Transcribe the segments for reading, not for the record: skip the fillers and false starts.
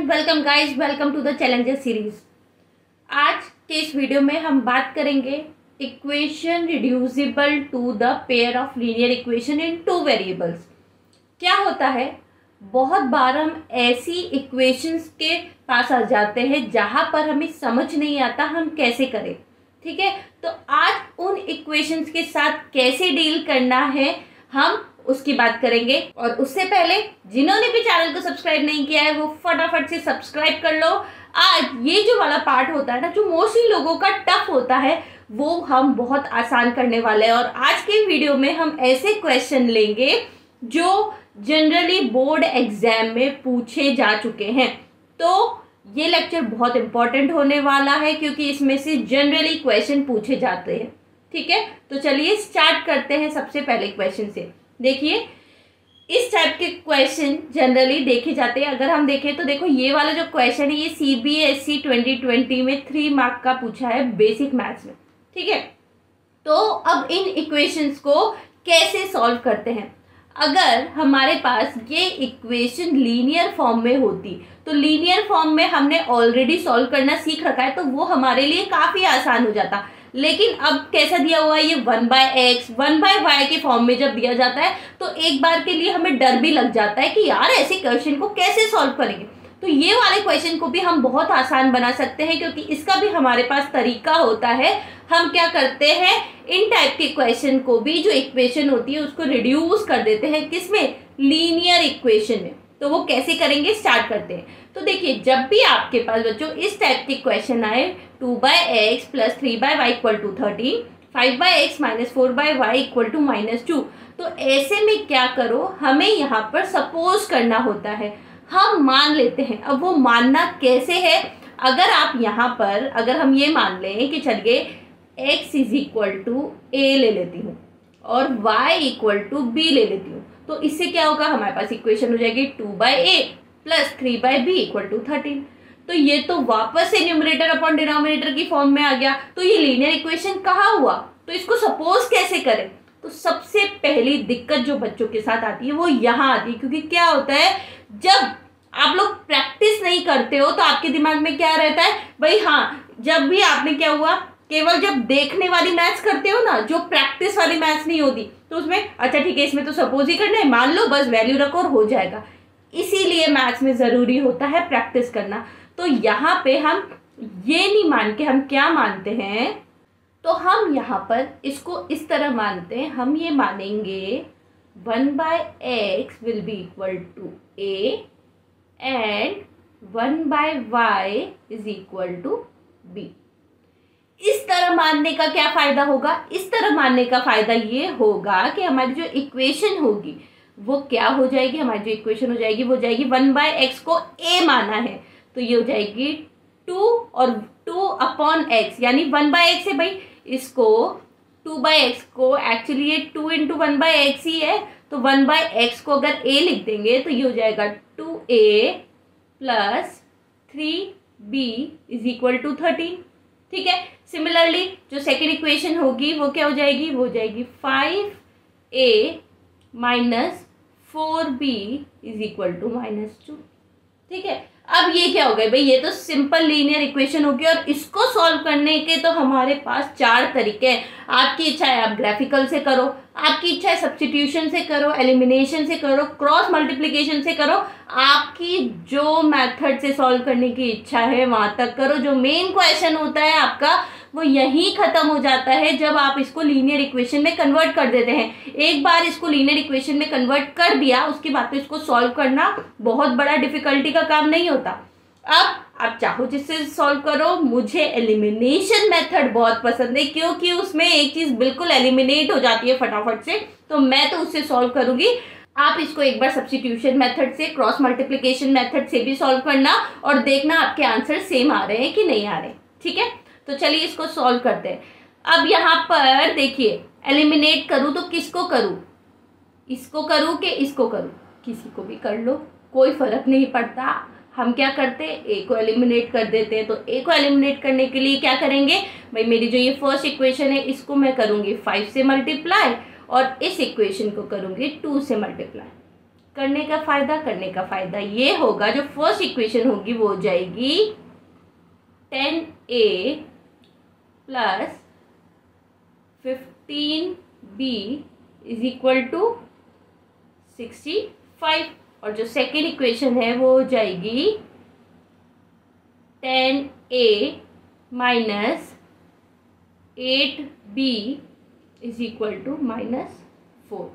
Everyone, welcome guys, welcome to the challenger series. आज के इस वीडियो में हम बात करेंगे equation reducible to the pair of linear equation in two variables. क्या होता है, बहुत बार हम ऐसी इक्वेशंस के पास आ जाते हैं जहां पर हमें समझ नहीं आता हम कैसे करें। ठीक है, तो आज उन इक्वेशंस के साथ कैसे डील करना है हम उसकी बात करेंगे। और उससे पहले जिन्होंने भी चैनल को सब्सक्राइब नहीं किया है वो फटाफट से सब्सक्राइब कर लो। आज ये जो वाला पार्ट होता है ना, जो मोस्टली लोगों का टफ होता है, वो हम बहुत आसान करने वाले हैं। और आज के वीडियो में हम ऐसे क्वेश्चन लेंगे जो जनरली बोर्ड एग्जाम में पूछे जा चुके हैं। तो ये लेक्चर बहुत इंपॉर्टेंट होने वाला है क्योंकि इसमें से जनरली क्वेश्चन पूछे जाते हैं। ठीक है, तो चलिए स्टार्ट करते हैं सबसे पहले क्वेश्चन से। देखिए, इस टाइप के क्वेश्चन जनरली देखे जाते हैं। अगर हम देखें तो देखो, ये वाला जो क्वेश्चन है ये CBSE 2020 में 3 मार्क का पूछा है बेसिक मैथ्स में। ठीक है, तो अब इन इक्वेशंस को कैसे सॉल्व करते हैं। अगर हमारे पास ये इक्वेशन लीनियर फॉर्म में होती तो लीनियर फॉर्म में हमने ऑलरेडी सॉल्व करना सीख रखा है, तो वो हमारे लिए काफ़ी आसान हो जाता। लेकिन अब कैसा दिया हुआ है, ये 1/x 1/y के फॉर्म में जब दिया जाता है तो एक बार के लिए हमें डर भी लग जाता है कि यार ऐसे क्वेश्चन को कैसे सॉल्व करेंगे। तो ये वाले क्वेश्चन को भी हम बहुत आसान बना सकते हैं क्योंकि इसका भी हमारे पास तरीका होता है। हम क्या करते हैं, इन टाइप के क्वेश्चन को भी जो इक्वेशन होती है उसको रिड्यूस कर देते हैं किसमें, लीनियर इक्वेशन में। तो वो कैसे करेंगे, स्टार्ट करते हैं। तो देखिए, जब भी आपके पास बच्चों इस टाइप के क्वेश्चन आए 2/x + 3/y = 13, 5/x - 4/y = -2, तो ऐसे में क्या करो, हमें यहाँ पर सपोज करना होता है। हम मान लेते हैं। अब वो मानना कैसे है, अगर आप यहाँ पर अगर हम ये मान लें कि चलिए x = a ले लेती हूँ और y = b ले लेती हूँ, तो इससे क्या होगा, हमारे पास इक्वेशन हो जाएगी 2/a + 3/b = 13। तो ये तो वापस से न्यूमरेटर अपॉन डिनोमिनेटर की फॉर्म में आ गया। तो ये लीनियर इक्वेशन कहाँ हुआ, तो इसको सपोज कैसे करें। तो सबसे पहली दिक्कत जो बच्चों के साथ आती है वो यहाँ आती है, क्योंकि क्या होता है, जब आप लोग प्रैक्टिस नहीं करते हो तो आपके दिमाग में क्या रहता है भाई, हाँ जब भी आपने क्या हुआ, केवल जब देखने वाली मैथ्स करते हो ना, जो प्रैक्टिस वाली मैथ्स नहीं होती, तो उसमें अच्छा ठीक है, इसमें तो सपोज ही करना है, मान लो बस वैल्यू रखो और हो जाएगा। इसीलिए मैथ्स में ज़रूरी होता है प्रैक्टिस करना। तो यहाँ पे हम ये नहीं मान के हम क्या मानते हैं, तो हम यहाँ पर इसको इस तरह मानते हैं। हम ये मानेंगे 1/x will be equal to a and 1/y is equal to b। इस तरह मानने का क्या फायदा होगा, इस तरह मानने का फायदा ये होगा कि हमारी जो इक्वेशन होगी वो क्या हो जाएगी, हमारी जो इक्वेशन हो जाएगी वो जाएगी 1/x को a माना है, तो ये हो जाएगी 2 और 2/x, यानी 1/x है भाई, इसको 2/x को एक्चुअली ये 2 × 1/x ही है, तो 1/x को अगर a लिख देंगे तो ये हो जाएगा 2a + 3b = 13। ठीक है, सिमिलरली जो सेकेंड इक्वेशन होगी वो क्या हो जाएगी, वो हो जाएगी 5a - 4b = -2। ठीक है, अब ये क्या हो गया भाई, ये तो सिंपल लीनियर इक्वेशन होगी और इसको सॉल्व करने के तो हमारे पास 4 तरीके हैं। आपकी इच्छा है आप ग्राफिकल से करो, आपकी इच्छा है सब्स्टिट्यूशन से करो, एलिमिनेशन से करो, क्रॉस मल्टीप्लिकेशन से करो, आपकी जो मेथड से सॉल्व करने की इच्छा है वहां तक करो। जो मेन क्वेश्चन होता है आपका वो यहीं खत्म हो जाता है जब आप इसको लीनियर इक्वेशन में कन्वर्ट कर देते हैं। एक बार इसको लीनियर इक्वेशन में कन्वर्ट कर दिया, उसके बाद तो इसको सॉल्व करना बहुत बड़ा डिफिकल्टी का काम नहीं होता। अब आप चाहो जिससे सॉल्व करो, मुझे एलिमिनेशन मेथड बहुत पसंद है क्योंकि उसमें एक चीज बिल्कुल एलिमिनेट हो जाती है फटाफट से, तो मैं तो उससे सॉल्व करूंगी। आप इसको एक बार सब्स्टिट्यूशन मेथड से, क्रॉस मल्टीप्लिकेशन मेथड से भी सॉल्व करना और देखना आपके आंसर सेम आ रहे हैं कि नहीं आ रहे। ठीक है, तो चलिए इसको सॉल्व करते हैं। अब यहाँ पर देखिए, एलिमिनेट करूँ तो किसको करूँ, इसको करूँ कि इसको करूँ, किसी को भी कर लो, कोई फर्क नहीं पड़ता। हम क्या करते हैं, ए को एलिमिनेट कर देते हैं। तो ए को एलिमिनेट करने के लिए क्या करेंगे भाई, मेरी जो ये फर्स्ट इक्वेशन है इसको मैं करूँगी 5 से मल्टीप्लाई और इस इक्वेशन को करूँगी 2 से मल्टीप्लाई। करने का फायदा ये होगा, जो फर्स्ट इक्वेशन होगी वो हो जाएगी 10a plus 15b is equal to 65, और जो सेकेंड इक्वेशन है वो हो जाएगी 10a minus 8b is equal to -4।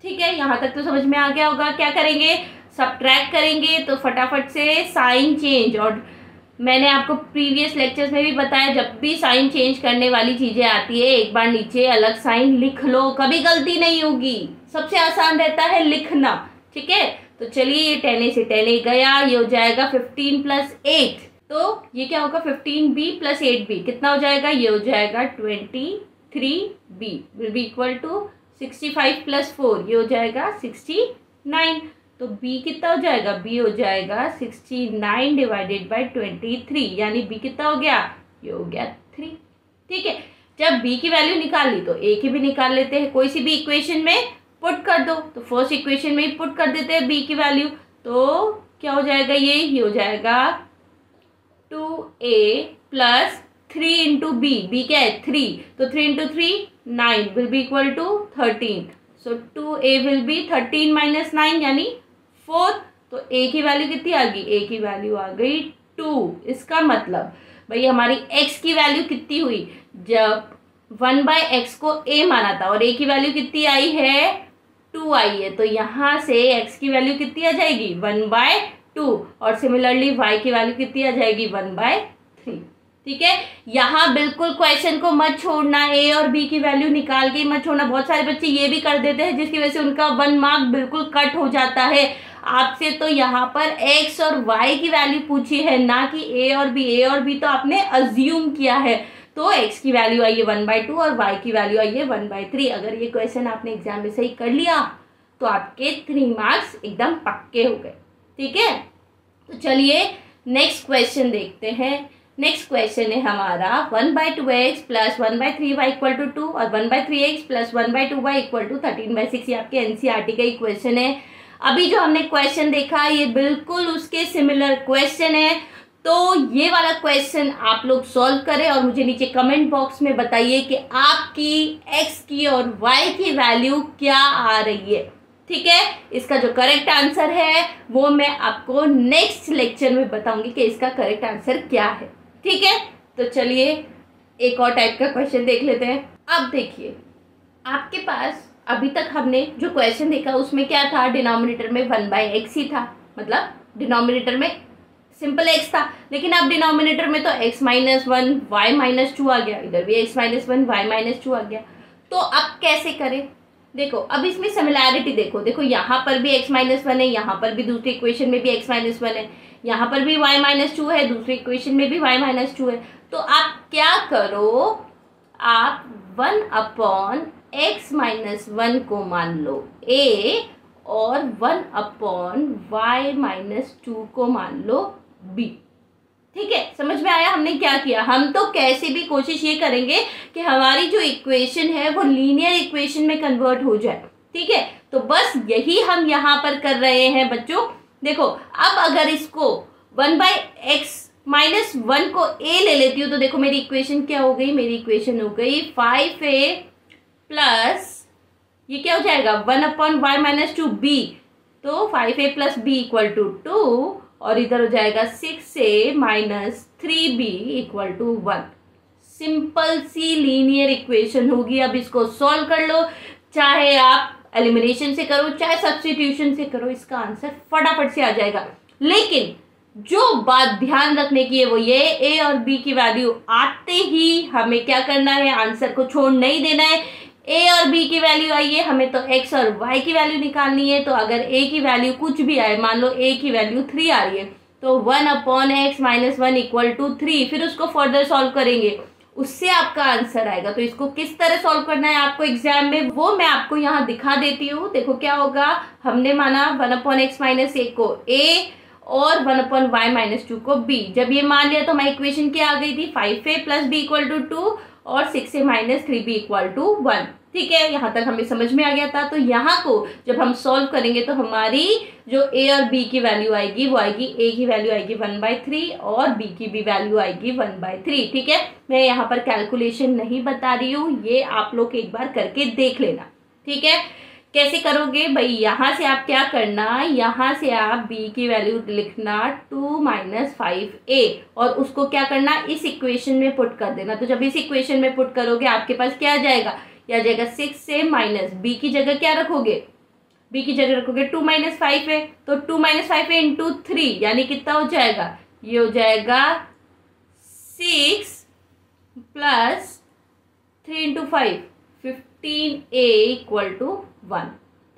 ठीक है, यहाँ तक तो समझ में आ गया होगा। क्या करेंगे, सब्ट्रैक्ट करेंगे तो फटाफट से साइन चेंज, और मैंने आपको प्रीवियस लेक्चर्स में भी बताया, जब भी साइन चेंज करने वाली चीज़ें आती है एक बार नीचे अलग साइन लिख लो, कभी गलती नहीं होगी। सबसे आसान रहता है लिखना। ठीक है, तो चलिए ये 10a से 10a गया, ये हो जाएगा 15 प्लस 8, तो ये क्या होगा 15b प्लस 8b कितना हो जाएगा, ये हो जाएगा 23b will be equal to 65 plus 4, ये हो जाएगा 69। तो b कितना हो जाएगा, b हो जाएगा 69 डिवाइडेड बाई 23, यानी b कितना हो गया, ये हो गया 3। ठीक है, जब b की वैल्यू निकाल ली तो a की भी निकाल लेते हैं, कोई सी भी इक्वेशन में पुट कर दो। तो फर्स्ट इक्वेशन में ही पुट कर देते हैं b की वैल्यू, तो क्या हो जाएगा, ये हो जाएगा 2a प्लस 3 इंटू बी क्या है 3, तो 3 into 3 9 will be equal to 13। So 2a will be 13 minus 9 यानी 4। तो a की वैल्यू कितनी आ गई, a की वैल्यू आ गई 2। इसका मतलब भाई हमारी x की वैल्यू कितनी हुई, जब 1/x को a माना था और a की वैल्यू कितनी आई है 2 आई है, तो यहाँ से x की वैल्यू कितनी आ जाएगी 1/2, और सिमिलरली y की वैल्यू कितनी आ जाएगी 1/3। ठीक है, यहाँ बिल्कुल क्वेश्चन को मत छोड़ना, a और b की वैल्यू निकाल के मत छोड़ना। बहुत सारे बच्चे ये भी कर देते हैं जिसकी वजह से उनका 1 मार्क बिल्कुल कट हो जाता है। आपसे तो यहाँ पर x और y की वैल्यू पूछी है, ना कि a और b तो आपने अज्यूम किया है। तो x की वैल्यू आई है 1/2 और y की वैल्यू आई है 1/3। अगर ये क्वेश्चन आपने एग्जाम में सही कर लिया तो आपके 3 मार्क्स एकदम पक्के हो गए। ठीक है, तो चलिए नेक्स्ट क्वेश्चन देखते हैं। नेक्स्ट क्वेश्चन है हमारा 1/2x plus 1/3y equal to 2 और 1/3x plus 1/2y equal to 13/6। ये आपके एनसीईआरटी का ही क्वेश्चन है। अभी जो हमने क्वेश्चन देखा ये बिल्कुल उसके सिमिलर क्वेश्चन है, तो ये वाला क्वेश्चन आप लोग सॉल्व करें और मुझे नीचे कमेंट बॉक्स में बताइए कि आपकी x की और y की वैल्यू क्या आ रही है। ठीक है, इसका जो करेक्ट आंसर है वो मैं आपको नेक्स्ट लेक्चर में बताऊंगी कि इसका करेक्ट आंसर क्या है। ठीक है, तो चलिए एक और टाइप का क्वेश्चन देख लेते हैं। अब देखिए, आपके पास अभी तक हमने जो क्वेश्चन देखा उसमें क्या था, डिनोमिनेटर में 1/x ही था, मतलब डिनोमिनेटर में सिंपल x था, लेकिन अब डिनोमिनेटर में तो x माइनस 1 y माइनस 2 आ गया, इधर भी x माइनस 1 y माइनस 2 आ गया। तो अब कैसे करें, देखो अब इसमें सिमिलैरिटी देखो यहाँ पर भी x माइनस 1 है, यहाँ पर भी दूसरी इक्वेशन में भी x माइनस 1 है, यहाँ पर भी y माइनस 2 है, दूसरी इक्वेशन में भी y माइनस 2 है। तो आप क्या करो, आप 1/x माइनस 1 को मान लो a और 1/y माइनस 2 को मान लो b। ठीक है, समझ में आया हमने क्या किया। हम तो कैसे भी कोशिश ये करेंगे कि हमारी जो इक्वेशन है वो लीनियर इक्वेशन में कन्वर्ट हो जाए। ठीक है, तो बस यही हम यहाँ पर कर रहे हैं बच्चों। देखो अब अगर इसको 1/x माइनस 1 को a ले लेती हूँ तो देखो मेरी इक्वेशन क्या हो गई, मेरी इक्वेशन हो गई 5a प्लस ये क्या हो जाएगा 1/y माइनस 2b, तो 5a plus b equal to 2 और इधर हो जाएगा 6a minus 3b equal to 1। Simple सी लीनियर इक्वेशन होगी। अब इसको सॉल्व कर लो, चाहे आप एलिमिनेशन से करो चाहे सब्स्टिट्यूशन से करो, इसका आंसर फटाफट से आ जाएगा। लेकिन जो बात ध्यान रखने की है वो ये, a और b की वैल्यू आते ही हमें क्या करना है, आंसर को छोड़ नहीं देना है। a और b की वैल्यू आई है, हमें तो x और y की वैल्यू निकालनी है। तो अगर a की वैल्यू कुछ भी आए, मान लो a की वैल्यू 3 आ रही है, तो 1/x माइनस 1 इक्वल टू 3, फिर उसको फर्दर सॉल्व करेंगे, उससे आपका आंसर आएगा। तो इसको किस तरह सॉल्व करना है आपको एग्जाम में, वो मैं आपको यहाँ दिखा देती हूँ। देखो क्या होगा, हमने माना 1/x माइनस 1 को a और 1/y माइनस 2 को b। जब ये मान लिया तो हमारी इक्वेशन क्या आ गई थी, 5a plus b equal to 2 और 6a minus 3b equal to 1। ठीक है, यहाँ तक हमें समझ में आ गया था। तो यहाँ को जब हम सॉल्व करेंगे तो हमारी जो ए और बी की वैल्यू आएगी वो आएगी, ए की वैल्यू आएगी 1/3 और बी की भी वैल्यू आएगी 1/3। ठीक है, मैं यहाँ पर कैलकुलेशन नहीं बता रही हूँ, ये आप लोग एक बार करके देख लेना। ठीक है, कैसे करोगे भाई, यहाँ से आप क्या करना, यहाँ से आप b की वैल्यू लिखना 2 - 5a और उसको क्या करना, इस इक्वेशन में पुट कर देना। तो जब इस इक्वेशन में पुट करोगे आपके पास क्या आ जाएगा, यह आ जाएगा 6 से माइनस b की जगह क्या रखोगे, b की जगह रखोगे 2 - 5a, तो 2 - 5a इंटू 3 यानी कितना हो जाएगा, ये हो जाएगा 6 प्लस 3 इंटू 5 15a = 1।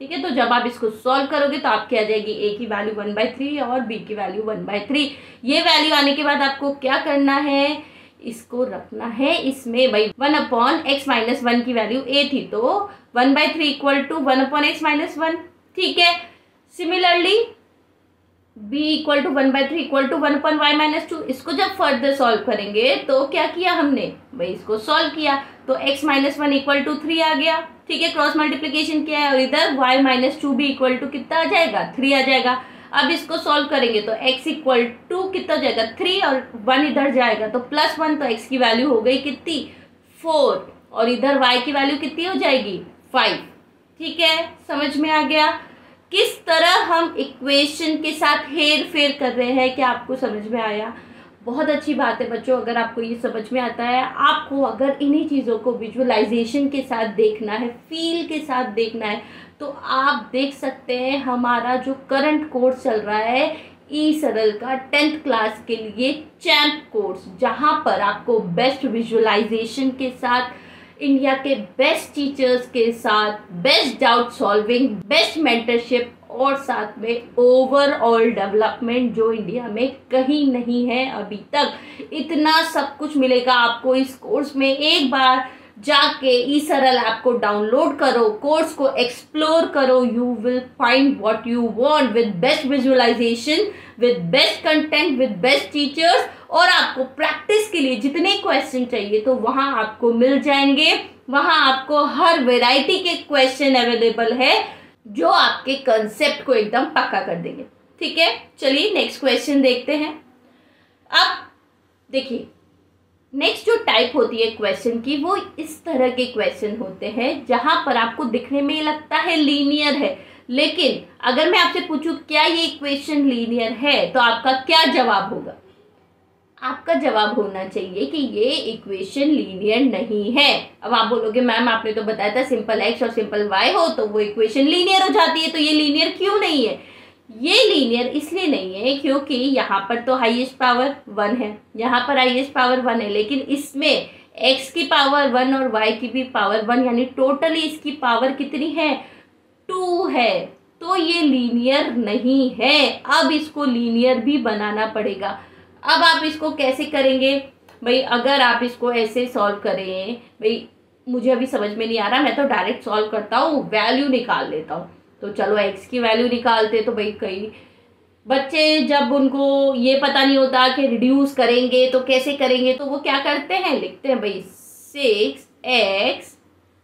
ठीक है, तो जब आप इसको सॉल्व करोगे तो आपकी आ जाएगी a की वैल्यू 1/3 और b की वैल्यू 1/3। ये वैल्यू आने के बाद आपको क्या करना है, इसको रखना है इसमें भाई 1/x - 1 की वैल्यू a थी, तो 1/3 = 1/x - 1। ठीक है, सिमिलरली b = 1/3 = 1/y - 2। इसको जब फर्दर सॉल्व करेंगे तो क्या किया हमने भाई, इसको सॉल्व किया तो x - 1 = 3 आ गया। ठीक है, क्रॉस मल्टीप्लिकेशन किया है और इधर y - 2 भी इक्वल टू कितना आ जाएगा, 3 आ जाएगा। अब इसको सॉल्व करेंगे तो x = कितना हो जाएगा, 3 और 1 इधर जाएगा तो +1, तो x की वैल्यू हो गई कितनी, 4 और इधर y की वैल्यू कितनी हो जाएगी, 5। ठीक है, समझ में आ गया किस तरह हम इक्वेशन के साथ हेर फेर कर रहे हैं, क्या आपको समझ में आया। बहुत अच्छी बात है बच्चों, अगर आपको ये समझ में आता है। आपको अगर इन्हीं चीज़ों को विजुअलाइजेशन के साथ देखना है, फील के साथ देखना है, तो आप देख सकते हैं हमारा जो करंट कोर्स चल रहा है ई सरल का 10th क्लास के लिए चैम्प कोर्स, जहां पर आपको बेस्ट विजुअलाइजेशन के साथ, इंडिया के बेस्ट टीचर्स के साथ, best doubt solving, best mentorship और साथ में ओवरऑल डेवलपमेंट जो इंडिया में कहीं नहीं है अभी तक, इतना सब कुछ मिलेगा आपको इस कोर्स में। एक बार जाके ई सरल ऐप को डाउनलोड करो, कोर्स को एक्सप्लोर करो, you will find what you want with best visualization, with best content, with best teachers, और आपको प्रैक्टिस के लिए जितने क्वेश्चन चाहिए तो वहां आपको मिल जाएंगे। वहां आपको हर वैरायटी के क्वेश्चन अवेलेबल है जो आपके कंसेप्ट को एकदम पक्का कर देंगे। ठीक है, चलिए नेक्स्ट क्वेश्चन देखते हैं। अब देखिए, नेक्स्ट जो टाइप होती है क्वेश्चन की, वो इस तरह के क्वेश्चन होते हैं जहां पर आपको दिखने में लगता है लीनियर है, लेकिन अगर मैं आपसे पूछूं क्या ये इक्वेशन लीनियर है, तो आपका क्या जवाब होगा, आपका जवाब होना चाहिए कि ये इक्वेशन लीनियर नहीं है। अब आप बोलोगे मैम आपने तो बताया था सिंपल x और सिंपल y हो तो वो इक्वेशन लीनियर हो जाती है, तो ये लीनियर क्यों नहीं है। ये लीनियर इसलिए नहीं है क्योंकि यहाँ पर तो हाईएस्ट पावर 1 है, यहाँ पर हाईएस्ट पावर 1 है, लेकिन इसमें x की पावर 1 और y की भी पावर 1, यानी टोटली इसकी पावर कितनी है, 2 है, तो ये लीनियर नहीं है। अब इसको लीनियर भी बनाना पड़ेगा। अब आप इसको कैसे करेंगे भाई, अगर आप इसको ऐसे सॉल्व करें, भाई मुझे अभी समझ में नहीं आ रहा, मैं तो डायरेक्ट सॉल्व करता हूँ, वैल्यू निकाल लेता हूँ। तो चलो x की वैल्यू निकालते, तो भाई कई बच्चे जब उनको ये पता नहीं होता कि रिड्यूस करेंगे तो कैसे करेंगे, तो वो क्या करते हैं, लिखते हैं भाई 6x,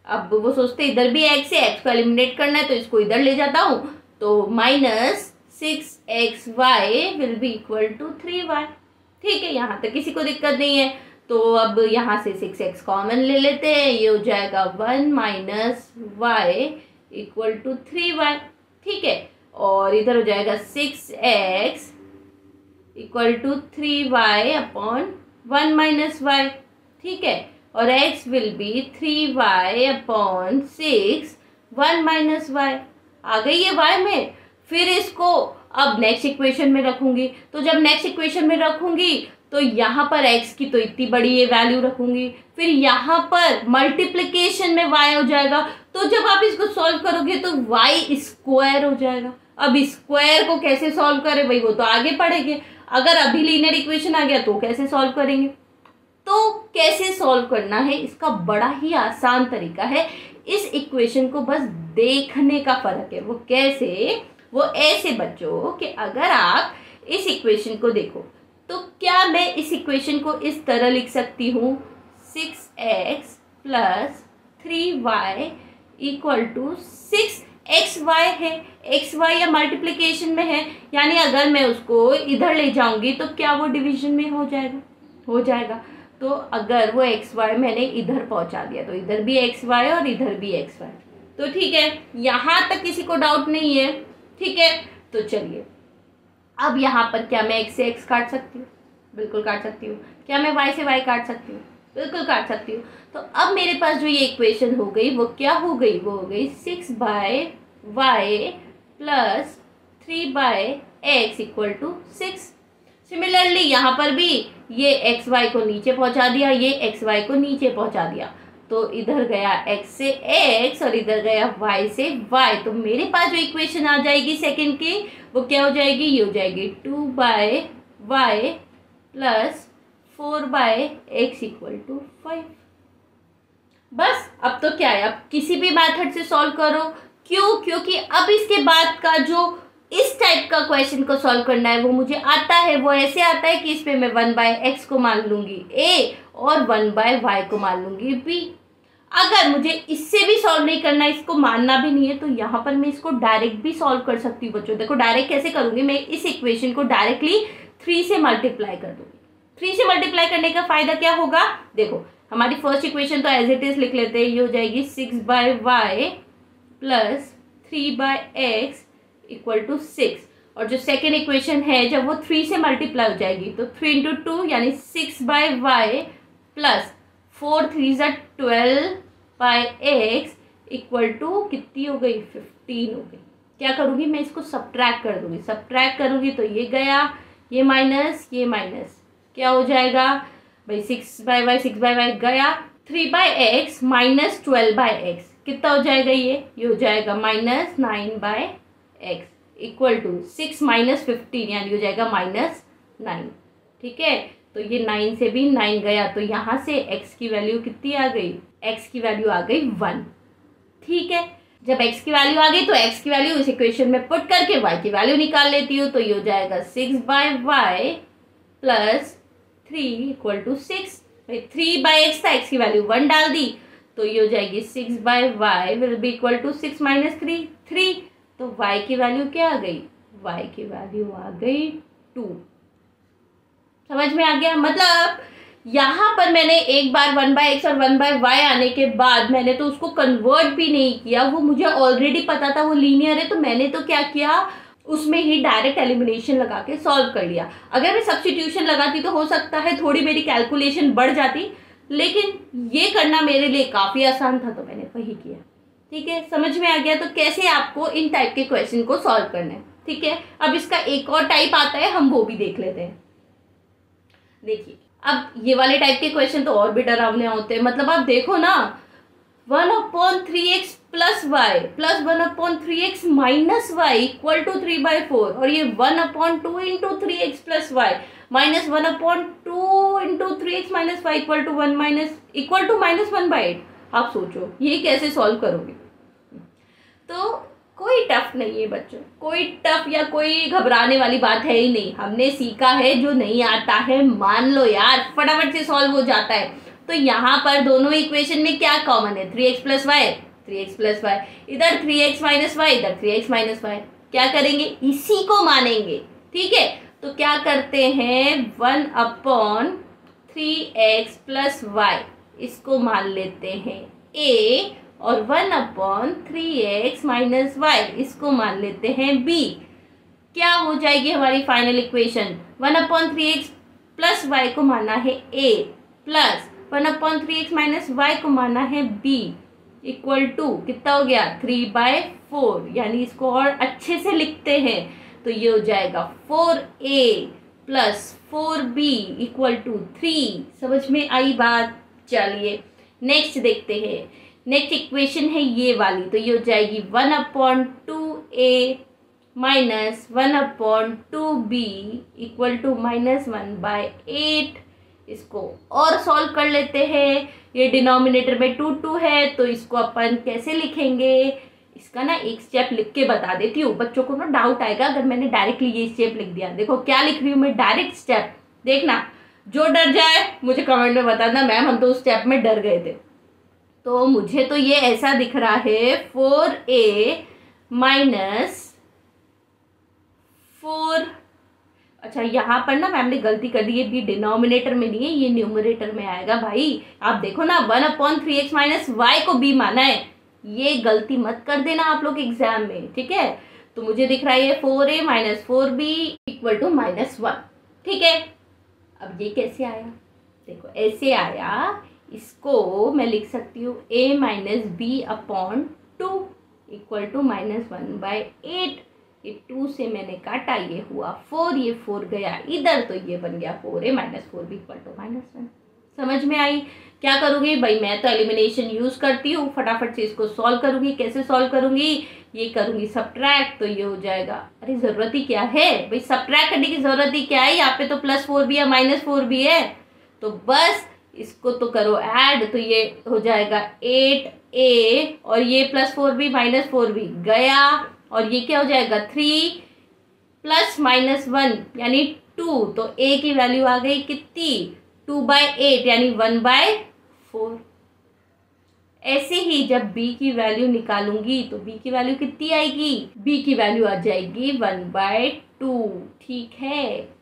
अब वो सोचते इधर भी x है, x को एलिमिनेट करना है तो इसको इधर ले जाता हूँ, तो -6xy will be equal to 3y। ठीक है, यहाँ तक किसी को दिक्कत नहीं है। तो अब यहाँ से 6x कॉमन ले लेते हैं, ये हो जाएगा 1 - y = 3y। ठीक है, और इधर हो जाएगा 6x = 3y अपॉन 1 - y। ठीक है, और x will be 3y upon 6 1 - y। आ गई है y में, फिर इसको अब नेक्स्ट इक्वेशन में रखूंगी, तो जब नेक्स्ट इक्वेशन में रखूंगी तो यहाँ पर x की तो इतनी बड़ी ये वैल्यू रखूंगी, फिर यहाँ पर मल्टीप्लिकेशन में y हो जाएगा, तो जब आप इसको सॉल्व करोगे तो y² हो जाएगा। अब स्क्वायर को कैसे सॉल्व करें भाई, वो तो आगे पढ़ेंगे। अगर अभी लीनियर इक्वेशन आ गया तो कैसे सॉल्व करेंगे, तो कैसे सॉल्व करना है इसका बड़ा ही आसान तरीका है। इस इक्वेशन को बस देखने का फर्क है। वो कैसे, वो ऐसे बच्चों कि अगर आप इस इक्वेशन को देखो तो क्या मैं इस इक्वेशन को इस तरह लिख सकती हूँ, 6x + 3y equal to 6xy है, xy या मल्टीप्लिकेशन में है, यानी अगर मैं उसको इधर ले जाऊंगी तो क्या वो डिवीजन में हो जाएगा? हो जाएगा। तो अगर वो xy मैंने इधर पहुंचा दिया तो इधर भी xy और इधर भी xy, तो ठीक है, यहाँ तक किसी को डाउट नहीं है? ठीक है, तो चलिए अब यहाँ पर क्या मैं x से x काट सकती हूँ? बिल्कुल काट सकती हूँ। क्या मैं y से y काट सकती हूँ? बिल्कुल काट सकती हूँ। तो अब मेरे पास जो ये इक्वेशन हो गई वो क्या हो गई? वो हो गई 6/y plus 3/x equal to 6। Similarly यहाँ पर भी ये xy को नीचे पहुँचा दिया, ये xy को नीचे पहुँचा दिया, तो इधर गया x से x और इधर गया y से y। तो मेरे पास जो इक्वेशन आ जाएगी सेकंड की वो क्या हो जाएगी? ये हो जाएगी 2/y plus 4/x equal to 5। बस अब तो क्या है, अब किसी भी मेथड से सॉल्व करो। क्यों? क्योंकि अब इसके बाद का जो इस टाइप का क्वेश्चन को सॉल्व करना है वो मुझे आता है। वो ऐसे आता है कि इस पे मैं 1/x को मान लूंगी a और 1/y को मान लूंगी b। अगर मुझे इससे भी सॉल्व नहीं करना, इसको मानना भी नहीं है, तो यहाँ पर मैं इसको डायरेक्ट भी सॉल्व कर सकती हूँ बच्चों। देखो डायरेक्ट कैसे करूंगी, मैं इस इक्वेशन को डायरेक्टली 3 से मल्टीप्लाई कर दूंगी। 3 से मल्टीप्लाई करने का फायदा क्या होगा? देखो हमारी फर्स्ट इक्वेशन तो एज इट इज लिख लेते हैं, ये हो जाएगी 6/y plus 3/x equal to 6। और जो सेकेंड इक्वेशन है जब वो 3 से मल्टीप्लाई हो जाएगी तो 3 इंटू 2 यानी 6/y plus 4 3 12/x equal to कितनी हो गई? 15 हो गई। क्या करूँगी मैं? इसको सब्ट्रैक्ट कर दूंगी। सब्ट्रैक्ट करूँगी तो ये गया, ये माइनस, ये माइनस, क्या हो जाएगा भाई? 6/y गया, 3/x माइनस 12/x कितना हो जाएगा? ये हो जाएगा minus 9/x equal to 6 minus 15 यानी हो जाएगा -9। ठीक है, तो ये 9 से भी 9 गया, तो यहाँ से x की वैल्यू कितनी आ गई? x की वैल्यू आ गई 1। ठीक है, जब x की वैल्यू आ गई तो x की वैल्यू इस इक्वेशन में पुट करके y की वैल्यू निकाल लेती हूँ, तो ये हो जाएगा 6/y plus 3 equal to 6। 3/x था, x की वैल्यू 1 डाल दी, तो ये हो जाएगी 6/y will be equal to 6 minus 3। तो y की वैल्यू क्या आ गई? y की वैल्यू आ गई 2। समझ में आ गया? मतलब यहाँ पर मैंने एक बार 1/x और 1/y आने के बाद मैंने तो उसको कन्वर्ट भी नहीं किया, वो मुझे ऑलरेडी पता था वो लीनियर है, तो मैंने तो क्या किया, उसमें ही डायरेक्ट एलिमिनेशन लगा के सॉल्व कर लिया। अगर मैं सब्स्टिट्यूशन लगाती तो हो सकता है थोड़ी मेरी कैलकुलेशन बढ़ जाती, लेकिन ये करना मेरे लिए काफ़ी आसान था तो मैंने वही किया। ठीक है, समझ में आ गया? तो कैसे आपको इन टाइप के क्वेश्चन को सॉल्व करना है। ठीक है, अब इसका एक और टाइप आता है, हम वो भी देख लेते हैं। देखिए अब ये वाले टाइप के क्वेश्चन तो और भी डरावने होते हैं। मतलब आप देखो ना, 1/3x plus Y plus 1/3x minus Y equal to 3/4, और ये 1/2 into 3x plus Y minus 1/2 into 3x minus Y equal to -1/8। आप सोचो ये कैसे सॉल्व करोगे? तो कोई टफ नहीं है बच्चों, कोई टफ या कोई घबराने वाली बात है ही नहीं। हमने सीखा है, जो नहीं आता है मान लो यार, फटाफट से सॉल्व हो जाता है। तो यहाँ पर दोनों इक्वेशन में क्या कॉमन है? 3x plus Y, 3x plus Y, इधर 3x माइनस वाई, इधर 3x माइनस वाई। क्या करेंगे? इसी को मानेंगे। ठीक है, तो क्या करते हैं, 1/3x प्लस वाई इसको मान लेते हैं a, और 1/3x माइनस वाई इसको मान लेते हैं b। क्या हो जाएगी हमारी final equation? 1/3x plus Y को माना है a plus 1/3x minus Y को माना है b इक्वल टू कितना हो गया? 3/4। यानी इसको और अच्छे से लिखते हैं तो ये हो जाएगा 4a plus 4b equal to 3। समझ में आई बात? चलिए नेक्स्ट देखते हैं। नेक्स्ट इक्वेशन है ये वाली, तो ये हो जाएगी 1/2a minus 1/2b equal to -1/8। इसको और सॉल्व कर लेते हैं। ये डिनोमिनेटर में 2 है, तो इसको अपन कैसे लिखेंगे? इसका ना एक स्टेप लिख के बता देती हूँ, बच्चों को ना डाउट आएगा अगर मैंने डायरेक्टली ये स्टेप लिख दिया। देखो क्या लिख रही हूँ मैं, डायरेक्ट स्टेप। देखना, जो डर जाए मुझे कमेंट में बताना, मैम हम तो उस स्टेप में डर गए थे। तो मुझे तो ये ऐसा दिख रहा है 4a माइनस 4। अच्छा यहाँ पर ना मैम ने गलती कर दी, ये भी डिनोमिनेटर में नहीं है, ये न्यूमरेटर में आएगा भाई। आप देखो ना 1/3x माइनस वाई को b माना है, ये गलती मत कर देना आप लोग एग्जाम में, ठीक है। तो मुझे दिख रहा है ये 4a minus 4b equal to -1, ठीक है। अब ये कैसे आया, देखो ऐसे आया, इसको मैं लिख सकती हूँ a minus B upon 2 equal to -1/8। ये 2 से मैंने काटा, ये हुआ 4, ये 4 गया इधर, तो ये बन गया 4a minus 4b equal to -1। समझ में आई। क्या करूँगी भाई, मैं तो एलिमिनेशन यूज़ करती हूँ, फटाफट से इसको सॉल्व करूँगी। कैसे सॉल्व करूँगी, ये करूँगी सब्ट्रैक्ट, तो ये हो जाएगा। अरे ज़रूरत ही क्या है भाई, सब्ट्रैक्ट करने की ज़रूरत ही क्या है, यहाँ पे तो +4b या -4b है, तो बस इसको तो करो ऐड, तो ये हो जाएगा 8a और ये +4b -4b गया, और ये क्या हो जाएगा 3 + -1 यानी 2, तो a की वैल्यू आ गई कितनी 2/8 यानी 1/4। ऐसे ही जब b की वैल्यू निकालूंगी तो b की वैल्यू कितनी आएगी, b की वैल्यू आ जाएगी 1/2, ठीक है।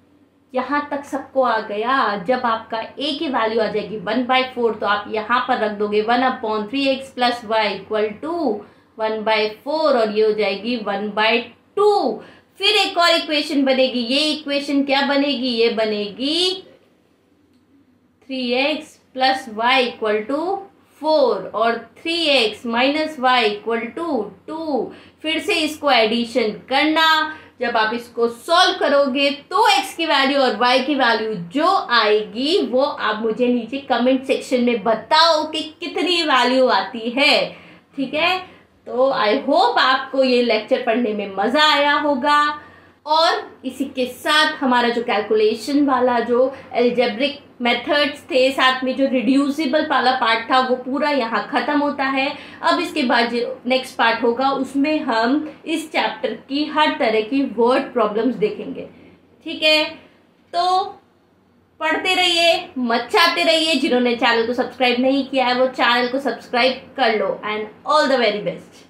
यहाँ तक सबको आ गया। जब आपका a की वैल्यू आ जाएगी 1/4 तो आप यहाँ पर रख दोगे 1/3x + y इक्वल टू 1/4 और ये हो जाएगी 1/2। फिर एक और इक्वेशन बनेगी, ये इक्वेशन क्या बनेगी, ये बनेगी 3x + y इक्वल टू 4 और 3x - y इक्वल टू 2। फिर से इसको एडिशन करना, जब आप इसको सॉल्व करोगे तो x की वैल्यू और y की वैल्यू जो आएगी वो आप मुझे नीचे कमेंट सेक्शन में बताओ कि कितनी वैल्यू आती है, ठीक है। तो आई होप आपको ये लेक्चर पढ़ने में मज़ा आया होगा, और इसी के साथ हमारा जो कैलकुलेशन वाला जो एल्जेब्रिक मेथड्स थे, साथ में जो रिड्यूसिबल वाला पार्ट था, वो पूरा यहाँ ख़त्म होता है। अब इसके बाद जो नेक्स्ट पार्ट होगा उसमें हम इस चैप्टर की हर तरह की वर्ड प्रॉब्लम्स देखेंगे, ठीक है। तो पढ़ते रहिए, मचाते रहिए। जिन्होंने चैनल को सब्सक्राइब नहीं किया है वो चैनल को सब्सक्राइब कर लो, and all the very best.